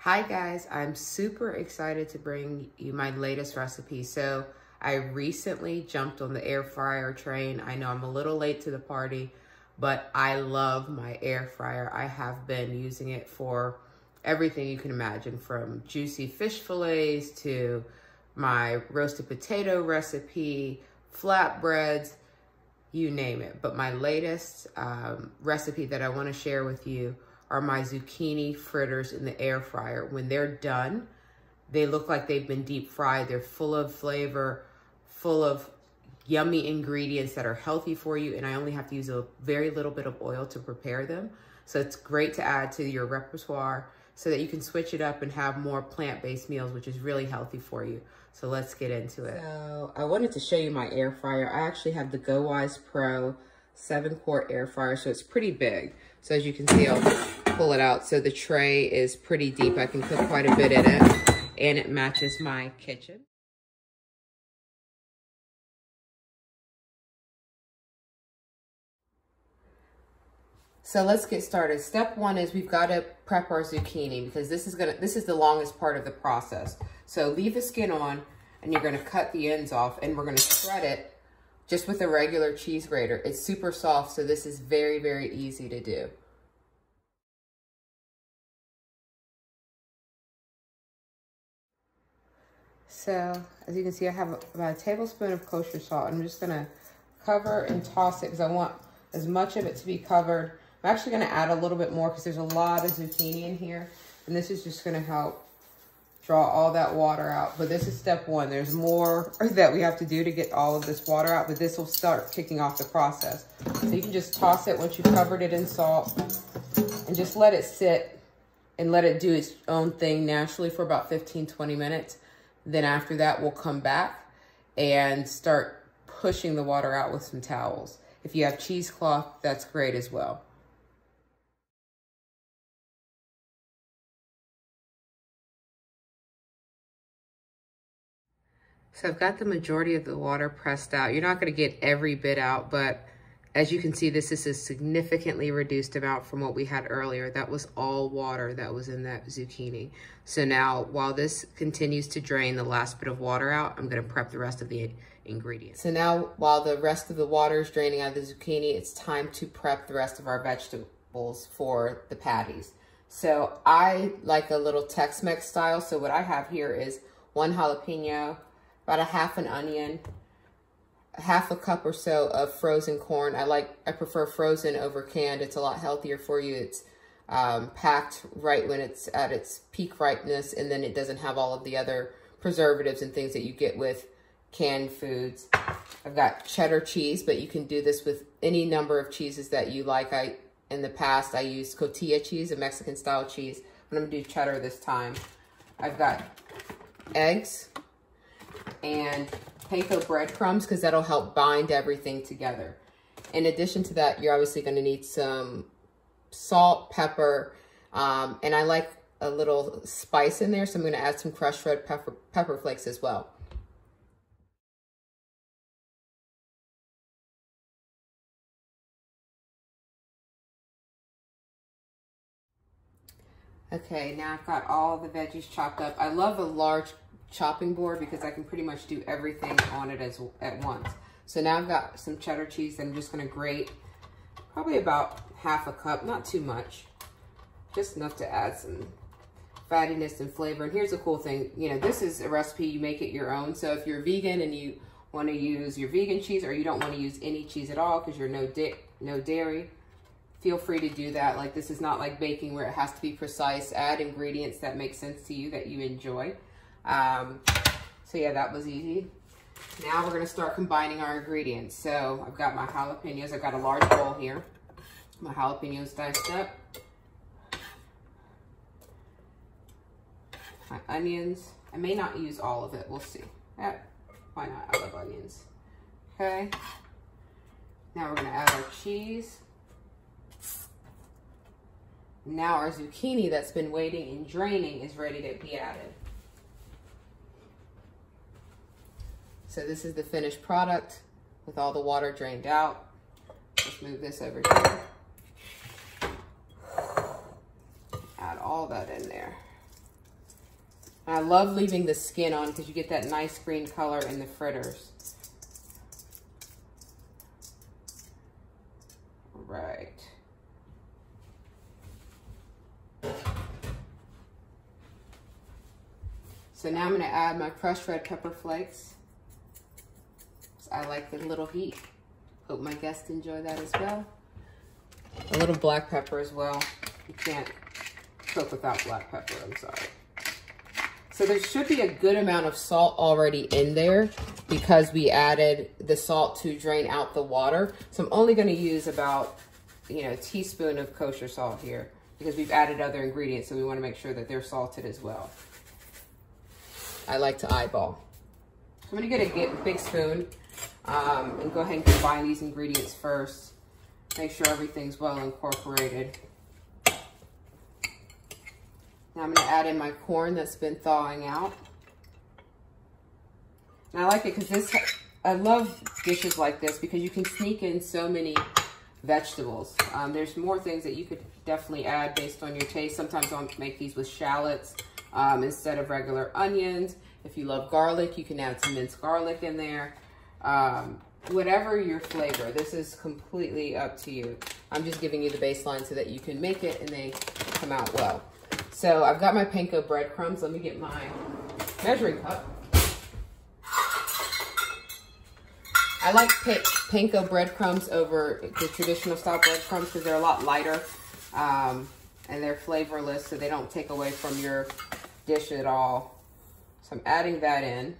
Hi guys, I'm super excited to bring you my latest recipe. So I recently jumped on the air fryer train. I know I'm a little late to the party, but I love my air fryer. I have been using it for everything you can imagine, from juicy fish fillets to my roasted potato recipe, flatbreads, you name it. But my latest recipe that I want to share with you are my zucchini fritters in the air fryer. When they're done, they look like they've been deep fried. They're full of flavor, full of yummy ingredients that are healthy for you, and I only have to use a very little bit of oil to prepare them. So it's great to add to your repertoire so that you can switch it up and have more plant-based meals, which is really healthy for you. So let's get into it. So I wanted to show you my air fryer. I actually have the GoWise Pro 7-quart air fryer, so it's pretty big. So as you can see, I'll pull it out. So the tray is pretty deep. I can cook quite a bit in it, and it matches my kitchen. So let's get started. Step one is we've got to prep our zucchini, because this is the longest part of the process. So leave the skin on, and you're gonna cut the ends off, and we're gonna shred it just with a regular cheese grater. It's super soft, so this is very, very easy to do. So as you can see, I have about a tablespoon of kosher salt. I'm just gonna cover and toss it because I want as much of it to be covered. I'm actually gonna add a little bit more because there's a lot of zucchini in here, and this is just gonna help draw all that water out. But this is step one. There's more that we have to do to get all of this water out, but this will start kicking off the process. So you can just toss it once you've covered it in salt and just let it sit and let it do its own thing naturally for about 15-20 minutes. Then after that, we'll come back and start pushing the water out with some towels. If you have cheesecloth, that's great as well. So I've got the majority of the water pressed out. You're not going to get every bit out, but as you can see, this is a significantly reduced amount from what we had earlier. That was all water that was in that zucchini. So now, while this continues to drain the last bit of water out, I'm going to prep the rest of the ingredients. So now, while the rest of the water is draining out of the zucchini, it's time to prep the rest of our vegetables for the patties. So I like a little Tex-Mex style. So what I have here is 1 jalapeno, about a half an onion, half a cup or so of frozen corn. I prefer frozen over canned. It's a lot healthier for you. It's packed right when it's at its peak ripeness, and then it doesn't have all of the other preservatives and things that you get with canned foods. I've got cheddar cheese, but you can do this with any number of cheeses that you like. In the past, I used cotija cheese, a Mexican style cheese, but I'm gonna do cheddar this time. I've got eggs and panko breadcrumbs, because that'll help bind everything together. In addition to that, you're obviously going to need some salt, pepper, and I like a little spice in there, so I'm going to add some crushed red pepper flakes as well. Okay, now I've got all the veggies chopped up. I love a large chopping board because I can pretty much do everything on it at once. So now I've got some cheddar cheese that I'm just gonna grate, probably about half a cup, not too much, just enough to add some fattiness and flavor. And here's the cool thing, you know, this is a recipe, you make it your own. So if you're vegan and you wanna use your vegan cheese, or you don't wanna use any cheese at all because you're no dairy, feel free to do that. Like, this is not like baking where it has to be precise. Add ingredients that make sense to you, that you enjoy. So yeah, that was easy. Now we're gonna start combining our ingredients. So I've got my jalapenos. I've got a large bowl here. My jalapenos diced up. My onions. I may not use all of it, we'll see. Yeah, why not? I love onions. Okay. Now we're gonna add our cheese. Now our zucchini that's been waiting and draining is ready to be added. So this is the finished product with all the water drained out. Let's move this over here. Add all that in there. I love leaving the skin on because you get that nice green color in the fritters. Right. So now I'm going to add my crushed red pepper flakes. I like the little heat. Hope my guests enjoy that as well. A little black pepper as well. You can't cook without black pepper, I'm sorry. So there should be a good amount of salt already in there because we added the salt to drain out the water. So I'm only going to use about, a teaspoon of kosher salt here because we've added other ingredients, so we want to make sure that they're salted as well. I like to eyeball. So I'm going to get a big spoon and go ahead and combine these ingredients first. Make sure everything's well incorporated. Now I'm going to add in my corn that's been thawing out. And I like it because I love dishes like this because you can sneak in so many vegetables. There's more things that you could definitely add based on your taste. Sometimes I'll make these with shallots instead of regular onions. If you love garlic, you can add some minced garlic in there. Whatever your flavor, this is completely up to you. I'm just giving you the baseline so that you can make it and they come out well. So I've got my panko breadcrumbs. Let me get my measuring cup. I like panko breadcrumbs over the traditional style breadcrumbs because they're a lot lighter and they're flavorless, so they don't take away from your dish at all. So I'm adding that in.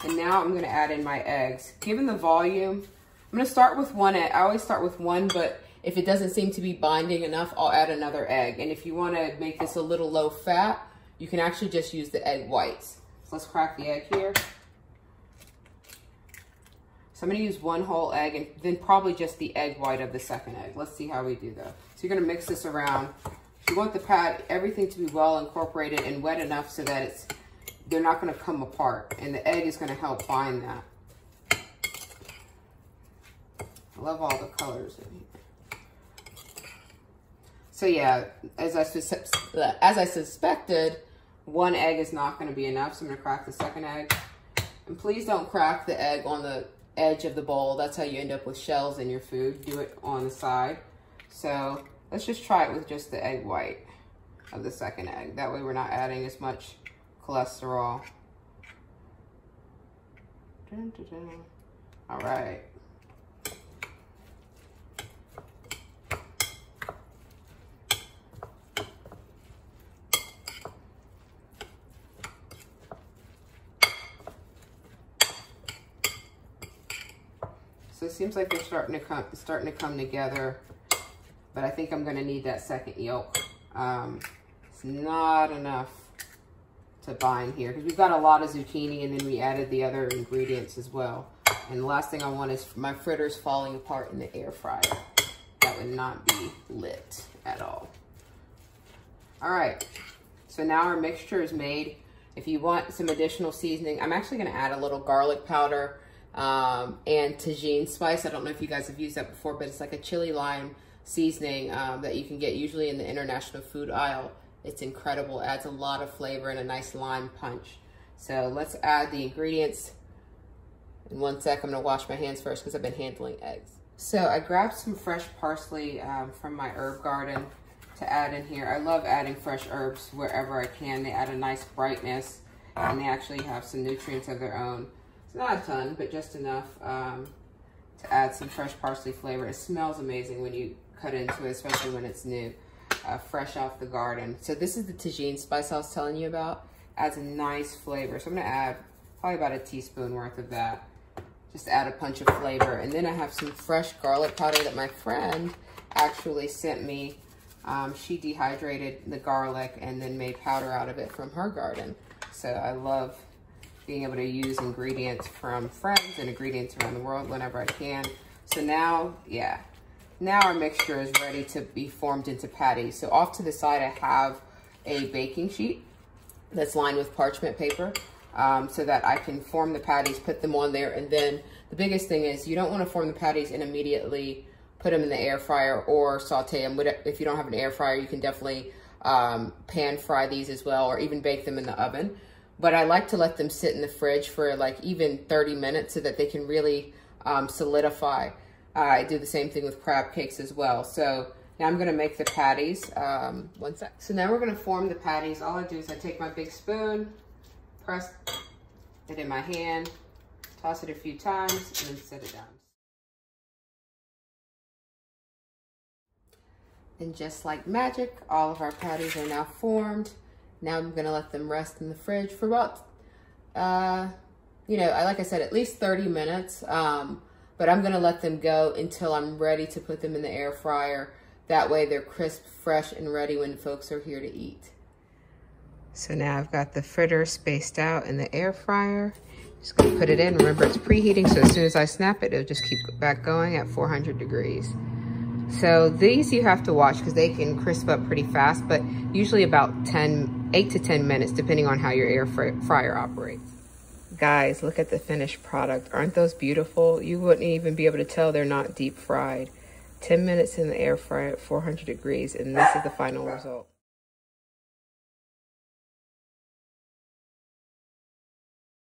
And now I'm going to add in my eggs. Given the volume, I'm going to start with one egg. I always start with one, but if it doesn't seem to be binding enough, I'll add another egg. And if you want to make this a little low fat, you can actually just use the egg whites. So let's crack the egg here. So I'm going to use one whole egg and then probably just the egg white of the second egg. Let's see how we do though. So you're going to mix this around. You want everything to be well incorporated and wet enough so that they're not going to come apart, and the egg is going to help bind that. I love all the colors in here. So yeah, as I suspected, one egg is not going to be enough, so I'm going to crack the second egg. And please don't crack the egg on the edge of the bowl. That's how you end up with shells in your food. Do it on the side. So let's just try it with just the egg white of the second egg. That way we're not adding as much cholesterol. Dun, dun, dun. All right. So it seems like they're starting to come together, but I think I'm going to need that second yolk. It's not enough to bind here because we've got a lot of zucchini and then we added the other ingredients as well. And the last thing I want is my fritters falling apart in the air fryer. That would not be lit at all. All right, so now our mixture is made. If you want some additional seasoning, I'm actually going to add a little garlic powder and Tagine Spice. I don't know if you guys have used that before, but it's like a chili lime seasoning that you can get usually in the international food aisle. It's incredible, adds a lot of flavor and a nice lime punch. So let's add the ingredients. In 1 sec, I'm gonna wash my hands first because I've been handling eggs. So I grabbed some fresh parsley from my herb garden to add in here. I love adding fresh herbs wherever I can. They add a nice brightness and they actually have some nutrients of their own. It's not a ton, but just enough to add some fresh parsley flavor. It smells amazing when you cut into it, especially when it's new. Fresh off the garden. So this is the Tagine Spice I was telling you about. Adds a nice flavor. So I'm going to add probably about a teaspoon worth of that. Just add a punch of flavor. And then I have some fresh garlic powder that my friend actually sent me. She dehydrated the garlic and then made powder out of it from her garden. So I love being able to use ingredients from friends and ingredients around the world whenever I can. So now, yeah. Now our mixture is ready to be formed into patties. So off to the side, I have a baking sheet that's lined with parchment paper so that I can form the patties, put them on there. And then the biggest thing is you don't want to form the patties and immediately put them in the air fryer or saute them. If you don't have an air fryer, you can definitely pan fry these as well, or even bake them in the oven. But I like to let them sit in the fridge for like even 30 minutes so that they can really solidify. I do the same thing with crab cakes as well. So now I'm gonna make the patties. One sec. So now we're gonna form the patties. All I do is I take my big spoon, press it in my hand, toss it a few times, and then set it down. And just like magic, all of our patties are now formed. Now I'm gonna let them rest in the fridge for about, like I said, at least 30 minutes. But I'm gonna let them go until I'm ready to put them in the air fryer. That way they're crisp, fresh, and ready when folks are here to eat. So now I've got the fritter spaced out in the air fryer. Just gonna put it in. Remember, it's preheating, so as soon as I snap it, it'll just keep back going at 400 degrees. So these you have to watch because they can crisp up pretty fast, but usually about 8 to 10 minutes, depending on how your air fryer operates. Guys, look at the finished product. Aren't those beautiful? You wouldn't even be able to tell they're not deep fried. 10 minutes in the air fryer at 400 degrees, and this is the final result.